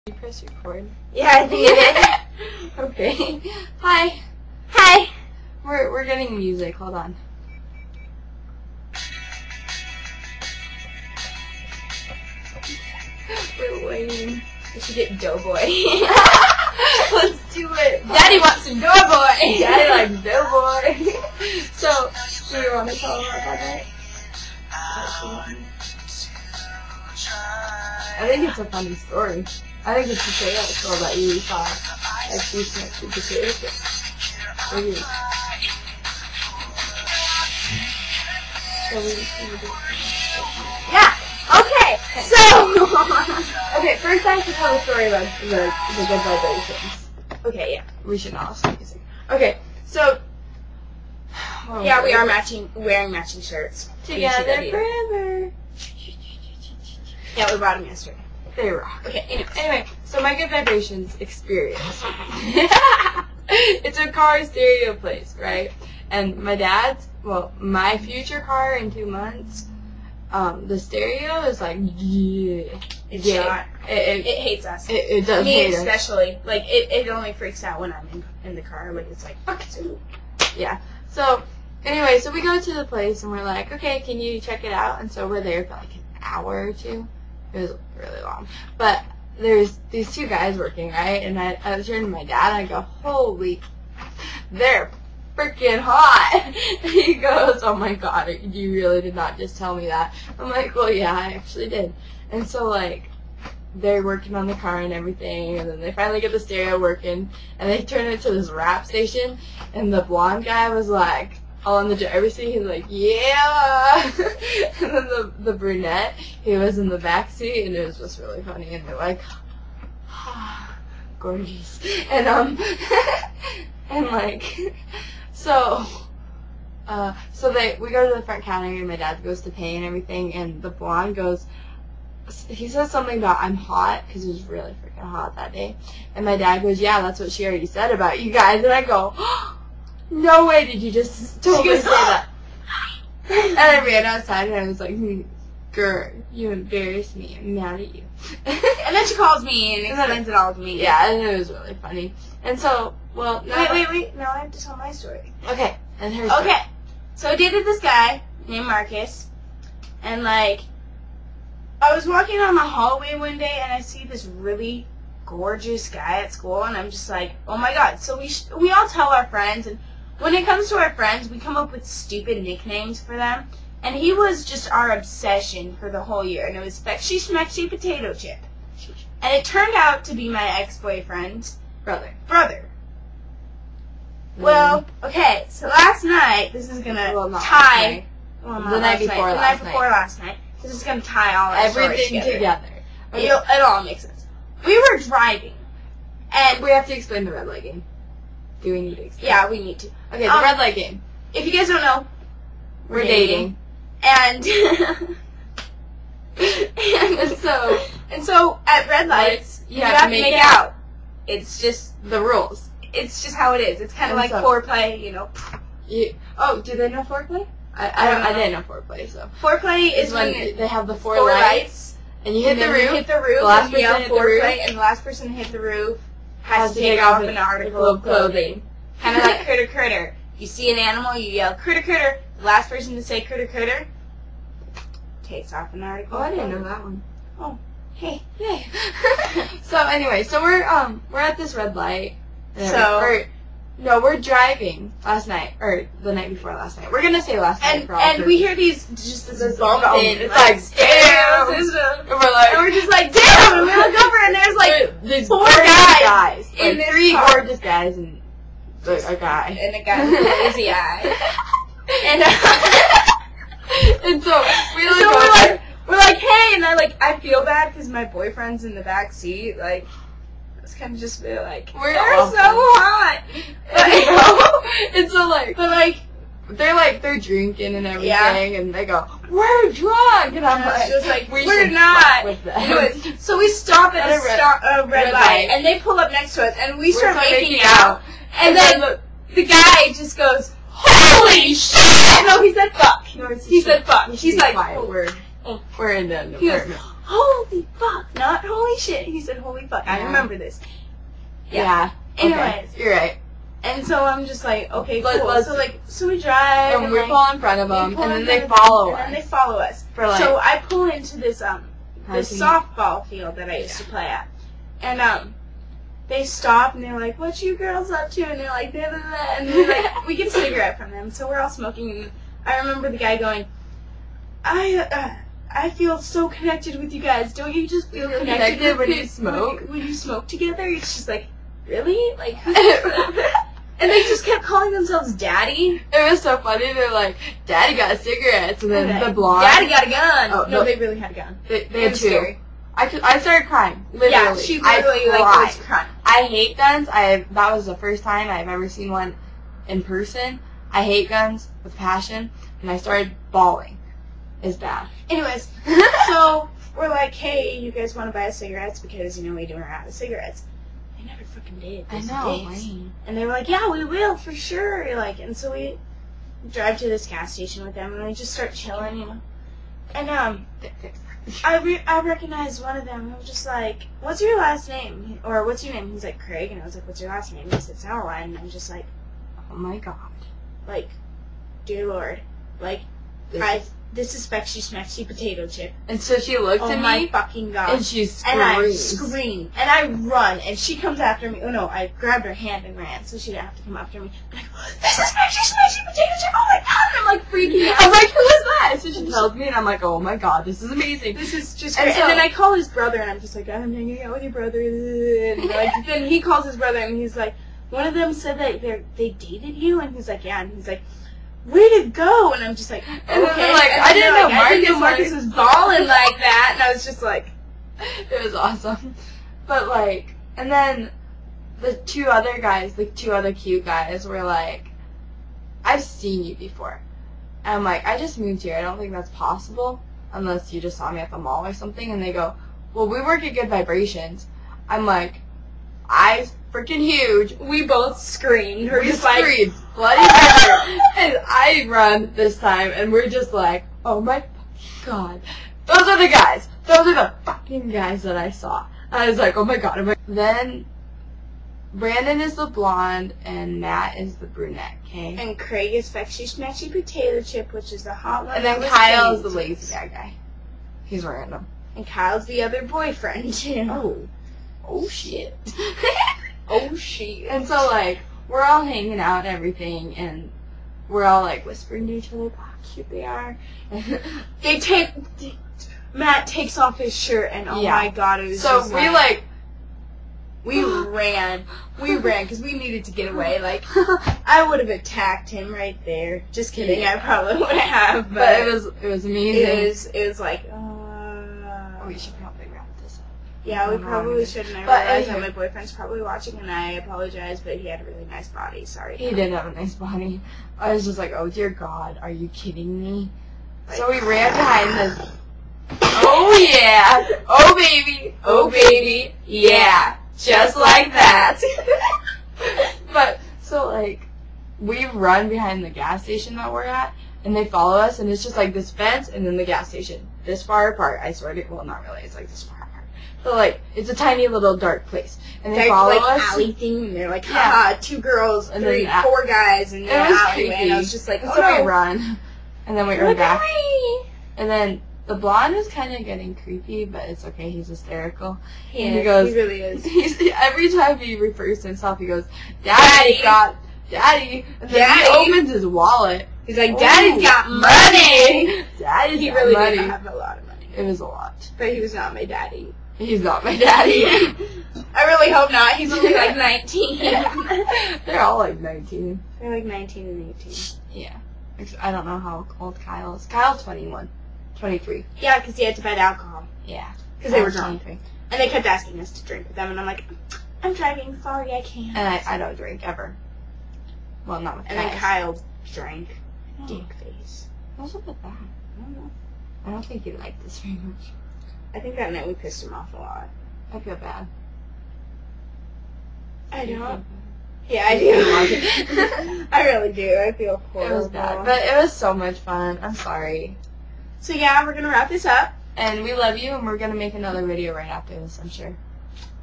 You press record? Yeah, I think it is. Okay. Hi. Hi. We're getting music. Hold on. We're waiting. We should get Doughboy. Let's do it. Daddy wants some Doughboy. Daddy likes Doughboy. So, do you want to tell them about that? I think it's a funny story. I think it's a potato that you saw. Like, she smoked the potato chip. Yeah. Okay. So. Okay, first I have to tell the story about the good vibrations. Okay. Yeah. We should not stop music. Okay, so. Yeah, we are wearing matching shirts. Together forever. Yeah, we bought them yesterday. They rock. Okay. Anyway, so my good vibrations experience. It's a car stereo place, right? And my dad's, my future car in 2 months, the stereo is like, It's shot. It hates us. It does Me hate us. especially. Like, it only freaks out when I'm in the car. Like, it's like, fuck you. Yeah. So, anyway, so we go to the place and we're like, okay, can you check it out? And so we're there for like an hour or two. It was really long. But there's these two guys working, right? And I turn to my dad and I go, holy, they're freaking hot. And he goes, oh my god, you really did not just tell me that. I'm like, well, yeah, I actually did. And so, like, they're working on the car and everything, and then they finally get the stereo working, and they turn it to this rap station, and the blonde guy was like, all in the driver's seat, he's like, yeah! And then the brunette, he was in the back seat, and it was just really funny, and they're like, gorgeous. And, and like, so we go to the front counter, and my dad goes to pay and everything, and the blonde goes, he says something about I'm hot, because it was really freaking hot that day. And my dad goes, yeah, that's what she already said about you guys. And I go, no way did you just totally say that. And I ran outside and I was like, girl, you embarrassed me. I'm mad at you. And then she calls me and explains it all to me. Yeah, and it was really funny. And so, well, now Wait. Now I have to tell my story. Okay, and her story. Okay. So I dated this guy named Marcus, and like, I was walking on the hallway one day and I see this really gorgeous guy at school, and I'm just like, oh my god. So we all tell our friends, and when it comes to our friends, we come up with stupid nicknames for them. And he was just our obsession for the whole year, and it was Fexy Schmexy Potato Chip. And it turned out to be my ex-boyfriend's brother. Well, okay, so last night, this is gonna tie. The night before last night. This is going to tie all our everything together. Okay. It all makes sense. We were driving, and we have to explain the red light game. Do we need to explain? Yeah, we need to. Okay, the red light game. If you guys don't know, we're dating. And so at red lights, you have to make out. It's just the rules. It's just how it is. It's kind of like foreplay, you know. Oh, do they know foreplay? I didn't know foreplay, so. Foreplay is when they have the four lights, and you hit the roof. The last person hit the roof, and the last person to hit the roof has to take off an article of clothing. Kind of like critter critter. You see an animal, you yell critter critter. The last person to say critter critter takes off an article. Oh, I didn't know that one. Oh, hey, yay. So anyway, so we're at this red light. We're driving last night, or the night before last night. We're gonna say last night for all and we hear this bumping. It's like, damn! And we're just like, damn! And we look over and there's like there's four guys in this three car. gorgeous guys and a guy. And a guy with a lazy eye. And so we're like, hey! And I feel bad because my boyfriend's in the back seat, like. Kind of just be like, we're so hot. And so they're drinking and everything, and they go, we're drunk, and I'm like, just like, we're not. With them. Anyways, so we stop at a red light, and they pull up next to us, and we start making out, and then the guy just goes, holy shit! No, he said fuck. No, he said fuck. He's like, quiet. We're in the apartment. holy fuck, not holy shit. He said, holy fuck. I Yeah. remember this. Yeah. Anyways. Okay. You're right. And so I'm just like, okay, But cool. let's- So we drive. And we like, fall in front of we them, pull and in then they front of follow them, us. And then they follow us. For like, So I pull into this Horsey. softball field that I used to play at. And they stop and they're like, what you girls up to? And they're like, da, da, da. And we're like, we get a cigarette from them. So we're all smoking. And I remember the guy going, I feel so connected with you guys. Don't you just feel connected when you smoke? When you smoke together? It's just like, really? Like, and they just kept calling themselves Daddy. It was so funny. They're like, Daddy got cigarettes, and then the blonde. Daddy got a gun. Oh, no, no. they really had a gun. They It had was two. scary. I started crying. Literally. Yeah, she literally I was crying. I hate guns. That was the first time I've ever seen one in person. I hate guns with passion, and I started bawling. It's bad. Anyways, so we're like, hey, you guys want to buy us cigarettes because we don't have cigarettes. They never fucking did. I Those know. dicks. lame. And they were like, yeah, we will for sure. Like, and so we drive to this gas station with them, and we just start chilling, And I recognized one of them. I was just like, what's your last name? Or what's your name? He's like, Craig. And I was like, what's your last name? He said, Sourline. And I'm just like, Oh my god. like, dear Lord. Like, this is Spexy Smexy Potato Chip. And so she looked Oh at my me, fucking god. and she screamed. And I scream. And I run. And she comes after me. Oh no, I grabbed her hand and ran so she didn't have to come after me. And I go, this is Spexy Smexy Potato Chip. Oh my god. And I'm like freaking out. I'm like, who is that? So she tells me, and I'm like, oh my god, this is amazing. This is just And great. so- And then I call his brother, and I'm just like, I'm hanging out with your brother. And like, then he calls his brother, and he's like, one of them said that they dated you, and he's like, yeah, and he's like, where'd it go? And I'm just like, okay. And then they're like, And I then didn't they're know like, I didn't know Marcus Marcus was balling like that, and I was just like, It was awesome. But like, and then the two other guys, the two other cute guys, were like, I've seen you before. And I'm like, I just moved here. I don't think that's possible unless you just saw me at the mall or something. And they go, well, we work at Good Vibrations. I'm like, I freaking huge. we both screamed. We're We just like, screamed bloody murder. And I run this time, and we're just like, oh my god. Those are the guys. Those are the fucking guys that I saw. I was like, oh my god. Then Brandon is the blonde, and Matt is the brunette, okay? and Craig is Spexy Smexy Potato Chip, which is the hot one. And then that was Kyle is dating. the lazy guy. He's random. And Kyle's the other boyfriend, too. Oh. Oh shit. Oh, shit. And so, like, we're all hanging out and everything, and we're all, like, whispering to each other about how cute they are. Matt takes off his shirt, and oh Yeah. my god, it was So just we, like, we ran, because we needed to get away. Like, I would have attacked him right there. Just kidding, Yeah. I probably would have, but it was amazing. it was like, We should probably wrap this up. yeah, we Oh, probably no. shouldn't. I But realized that anyway. my boyfriend's probably watching, and I apologize, but he had a really nice body. Sorry. He did have a nice body. I was just like, oh dear God, are you kidding me? So we ran behind this. Oh yeah! Oh baby! Oh baby! Yeah! Just like that! But, so like, we run behind the gas station that we're at, and they follow us, and it's just like this fence, and then the gas station. This far apart, I swear to, well not really, it's like this far apart. But like, it's a tiny little dark place. And they They're follow like us. alley thing, and they're like, Yeah. haha, 2 girls, And 3, then 4 guys, and It they're was alleyway, creepy. and I was just like, And oh so no. we run, and then we run Look at back. me. And then the blonde is kind of getting creepy, but it's okay. He's hysterical. He And he is. goes- He really is. Every time he refers to himself, he goes, "Daddy got Daddy," and then Daddy. he opens his wallet. He's like, Ooh, Daddy's got money. Daddy's He got really money. did have a lot of money, It was a lot. but he was not my daddy. He's not my daddy. I really hope not. He's only like 19. They're all like 19. They're like 19 and 18. Yeah. I don't know how old Kyle is. Kyle's 21. 23. Yeah, because he had to buy the alcohol. Yeah. Because they were Kyle's drunk. 23. And they kept asking us to drink with them, and I'm like, I'm driving. Sorry, I can't. And I don't drink ever. Well, not with And then guys. Kyle drank. Oh. Dick face. What's up with that? I don't know. I don't think you like this very much. I think that night we pissed him off a lot. I feel bad. I You don't. feel Yeah, I do. I really do. I feel bad. horrible. It was bad, but it was so much fun. I'm sorry. So yeah, we're gonna wrap this up. And we love you, and we're going to make another video right after this, I'm sure.